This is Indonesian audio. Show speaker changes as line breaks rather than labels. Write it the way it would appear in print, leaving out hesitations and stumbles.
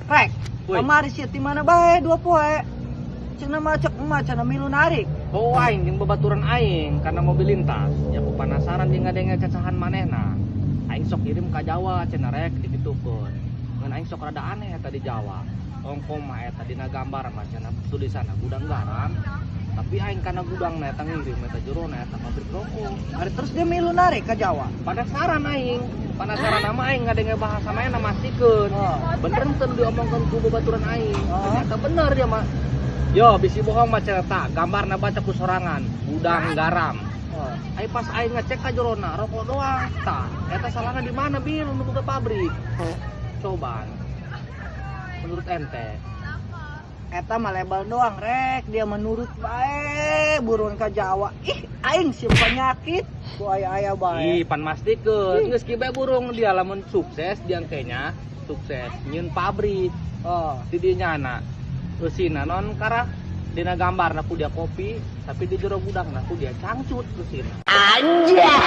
Rek,
Woi.
kamari siya ti mana bae dua poe. Cina macak emak cina milu narik.
Oh aing jeung babaturan aing karena mobil lintas. Ya aku penasaran jeung ngadenge cacahan manehna. Aing sok kirim ka Jawa cenah rek dikitukeun. Ngan aing sok rada aneh eta di Jawa. Ongkong mah eta dina gambar mah cenah tulisanna gudang garam. Tapi aing kana gudangna eta ngirim eta jerona eta pabrik rokok.
Hari terus dia milu narik ke Jawa.
Penasaran aing. Penasaran nama aing ngadenge bahasa manehna mastikeun.
Oh.
Bener teu diomongkeun ku babaturan aing.
Oh.
Ternyata bener dia mah. Yo, bisi bohong mah cerita, gambarna baca ku sorangan, gudang garam.
Oh.
Ai pas aing ngecek ka jerona, rokok doang. Tah, eta salahna di mana bil nu buka pabrik? Coba. Menurut ente,
Eta mah label doang rek, dia menurut bae buruan ke Jawa. Ih, aing si penyakit, ku aya bae.
pan mastikeun geus kieu bae burung dia lamun sukses diangkenya, sukses nyieun pabrik.
Oh.
Di dieu nyana. Eusina non karah dina gambarna ku dia kopi, tapi di jero gudangna ku dia cangcut eusina.
Anjay.